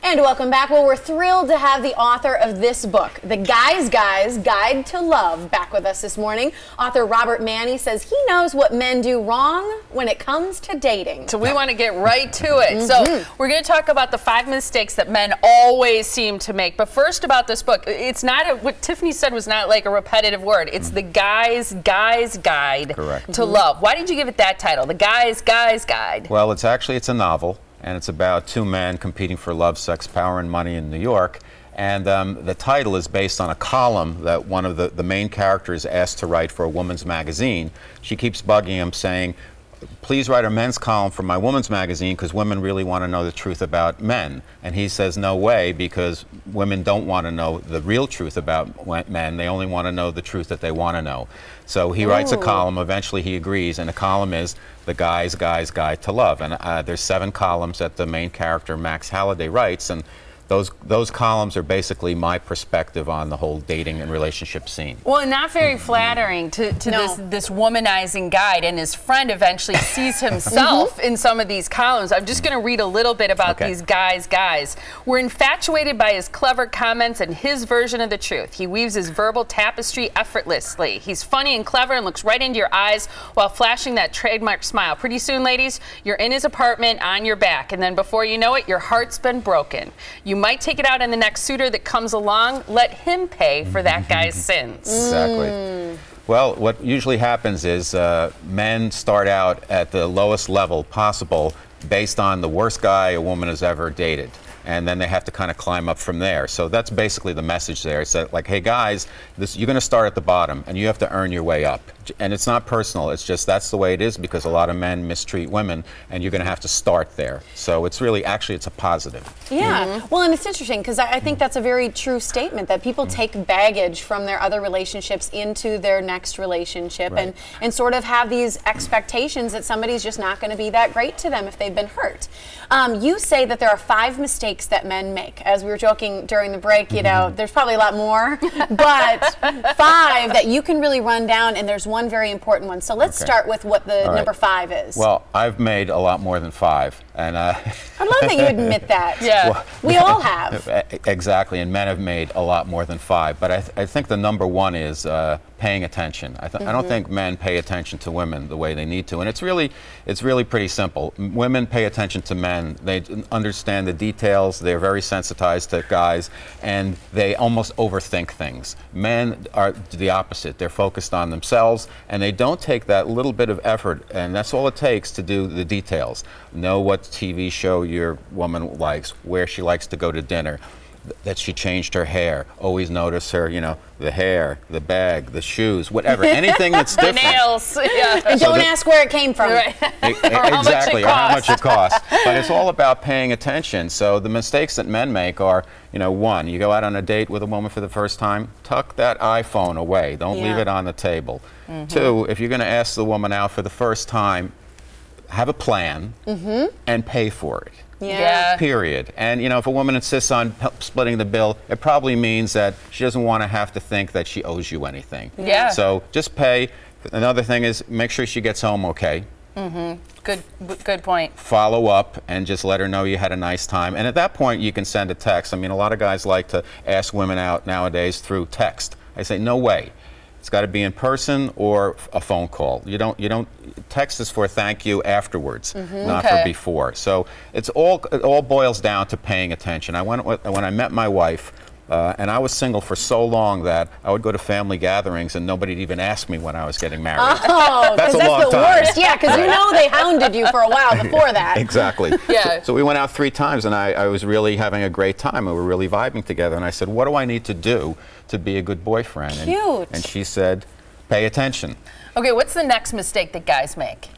And welcome back. Well, we're thrilled to have the author of this book, The Guy's Guide to Love, back with us this morning. Author Robert Manni says he knows what men do wrong when it comes to dating. So we want to get right to it. So we're going to talk about the 5 mistakes that men always seem to make. But first about this book, it's not what Tiffany said was not like a repetitive word. It's The Guy's Guide to Love. Why did you give it that title, The Guy's Guide? Well, it's a novel. And it's about 2 men competing for love, sex, power, and money in New York. And the title is based on a column that one of the main characters asked to write for a woman's magazine. She keeps bugging him saying, please write a men's column for my woman's magazine because women really want to know the truth about men. And he says, no way, because women don't want to know the real truth about men. They only want to know the truth that they want to know. So he writes a column. Eventually he agrees, and the column is The Guy's Guide to Love. And there's 7 columns that the main character, Max Halliday, writes. And those columns are basically my perspective on the whole dating and relationship scene. Well, not very flattering to this womanizing guide, and his friend eventually sees himself in some of these columns. I'm just going to read a little bit about these guys. We're infatuated by his clever comments and his version of the truth. He weaves his verbal tapestry effortlessly. He's funny and clever and looks right into your eyes while flashing that trademark smile. Pretty soon, ladies, you're in his apartment on your back, and then before you know it, your heart's been broken. You might take it out on the next suitor that comes along. Let him pay for that guy's sins. Exactly. Well, what usually happens is men start out at the lowest level possible based on the worst guy a woman has ever dated. And then they have to kind of climb up from there. So that's basically the message there. It's like, hey guys, you're going to start at the bottom and you have to earn your way up. And it's not personal. It's just that's the way it is because a lot of men mistreat women, and you're going to have to start there. So it's really, actually, it's a positive. Yeah. Well, and it's interesting because I think that's a very true statement that people take baggage from their other relationships into their next relationship and sort of have these expectations that somebody's just not going to be that great to them if they've been hurt. You say that there are 5 mistakes that men make. As we were joking during the break, you know, there's probably a lot more, but 5 that you can really run down, and there's one very important one. So let's start with what the number 5 is. Well, I've made a lot more than 5, and I love that you admit that. Yeah, well, we all have. Exactly, and men have made a lot more than 5. But I think the number 1 is paying attention. I don't think men pay attention to women the way they need to, and it's really pretty simple. Women pay attention to men. They understand the details. They're very sensitized to guys, and they almost overthink things. Men are the opposite. They're focused on themselves, and they don't take that little bit of effort, and that's all it takes to do the details. Know what TV show your woman likes, where she likes to go to dinner, that she changed her hair. Always notice her, you know, the hair, the bag, the shoes, whatever, anything that's different. The nails, yeah. And don't ask where it came from. Right. Exactly, or how much it costs. But it's all about paying attention. So the mistakes that men make are, you know, 1, you go out on a date with a woman for the first time, tuck that iPhone away. Don't leave it on the table. 2, if you're going to ask the woman out for the first time, have a plan and pay for it. Yeah. Period. And you know, if a woman insists on splitting the bill, it probably means that she doesn't want to have to think that she owes you anything. Yeah. So just pay. Another thing is make sure she gets home okay. Good point. Follow up and just let her know you had a nice time. And at that point, you can send a text. I mean, a lot of guys like to ask women out nowadays through text. I say, no way. It's got to be in person or a phone call. You don't text is for thank you afterwards, not for before. So it all boils down to paying attention. When I met my wife, and I was single for so long that I would go to family gatherings and nobody'd even ask me when I was getting married. Oh, that's the worst. Yeah, because you know they hounded you for a while before that. Exactly. Yeah. So we went out 3 times, and I was really having a great time. We were really vibing together, and I said, what do I need to do to be a good boyfriend? Cute. And she said, pay attention. Okay, what's the next mistake that guys make?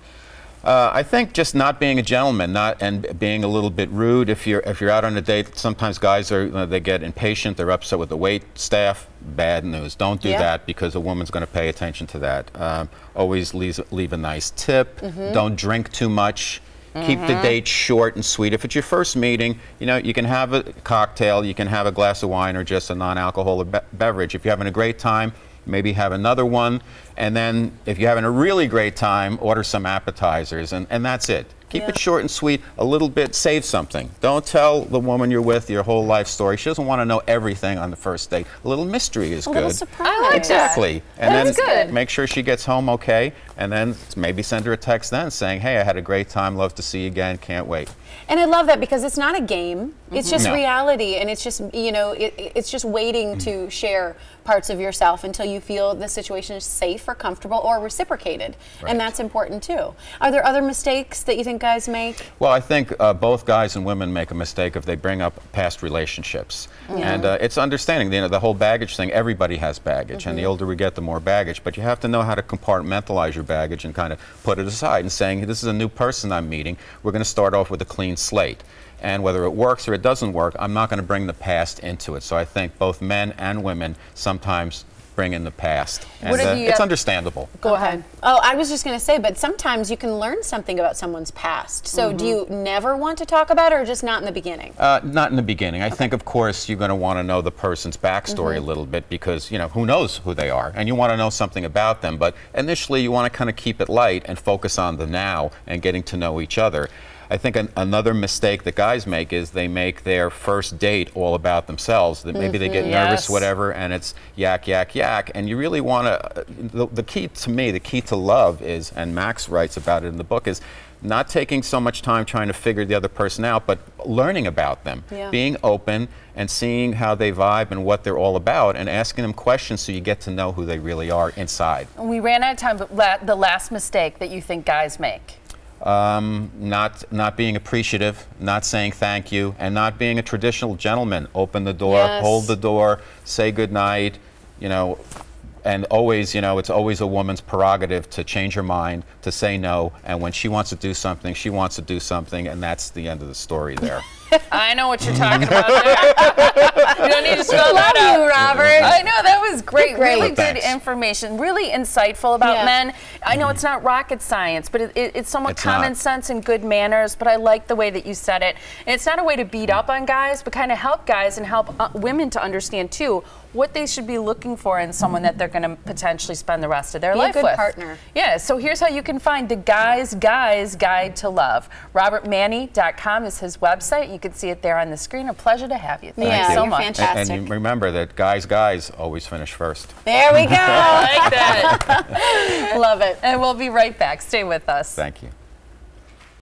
I think just not being a gentleman, and being a little bit rude. If you're out on a date, sometimes guys they get impatient. They're upset with the wait staff. Bad news. Don't do that because a woman's going to pay attention to that. Always leave a nice tip. Don't drink too much. Keep the date short and sweet. If it's your first meeting, you know, you can have a cocktail, you can have a glass of wine or just a non-alcoholic beverage. If you're having a great time, maybe have another one, and then if you're having a really great time, order some appetizers, and that's it. Keep it short and sweet, a little bit, save something. Don't tell the woman you're with your whole life story. She doesn't want to know everything on the first date. A little mystery is good. A little surprise. I like Exactly. And That's then good. make sure she gets home okay, and then maybe send her a text then saying, hey, I had a great time, love to see you again, can't wait. And I love that because it's not a game. It's just No. reality, and it's just, you know, it's just waiting to share parts of yourself until you feel the situation is safe or comfortable or reciprocated. Right. And that's important too. Are there other mistakes that you think guys make? Well, I think both guys and women make a mistake if they bring up past relationships. And it's understanding, you know, the whole baggage thing, everybody has baggage, and the older we get, the more baggage. But you have to know how to compartmentalize your baggage and kind of put it aside and saying, this is a new person I'm meeting. We're going to start off with a clean slate. And whether it works or it doesn't work, I'm not going to bring the past into it. So I think both men and women sometimes bring in the past. And it's understandable. Go ahead. Oh, I was just going to say, but sometimes you can learn something about someone's past. So do you never want to talk about it, or just not in the beginning? Not in the beginning. I think, of course, you're going to want to know the person's backstory a little bit because, you know, who knows who they are, and you want to know something about them. But initially, you want to kind of keep it light and focus on the now and getting to know each other. I think another mistake that guys make is they make their first date all about themselves. That maybe they get nervous, whatever, and it's yak, yak, yak. And you really want to, the key to me, the key to love is, and Max writes about it in the book, is not taking so much time trying to figure the other person out, but learning about them, being open and seeing how they vibe and what they're all about, and asking them questions so you get to know who they really are inside. We ran out of time, but the last mistake that you think guys make? Not being appreciative, not saying thank you, and not being a traditional gentleman. Open the door, hold the door, say good night, you know, and always, you know, it's always a woman's prerogative to change her mind, to say no, and when she wants to do something, she wants to do something, and that's the end of the story there. I know what you're talking about there. You don't need to spell that out. Love you, Robert. I know, that was great. Really good Thanks. information, really insightful about men. I know it's not rocket science, but it's somewhat common sense and good manners, but I like the way that you said it. And it's not a way to beat up on guys, but kind of help guys and help women to understand, too, what they should be looking for in someone that they're going to potentially spend the rest of their life with. Be a good partner. Yeah, so here's how you can find the Guy's Guide to Love. RobertManni.com is his website. You can see it there on the screen. A pleasure to have you. Thank you so much. Fantastic. And you remember that guys always finish first. There we go. I like that. Love it. And we'll be right back. Stay with us. Thank you.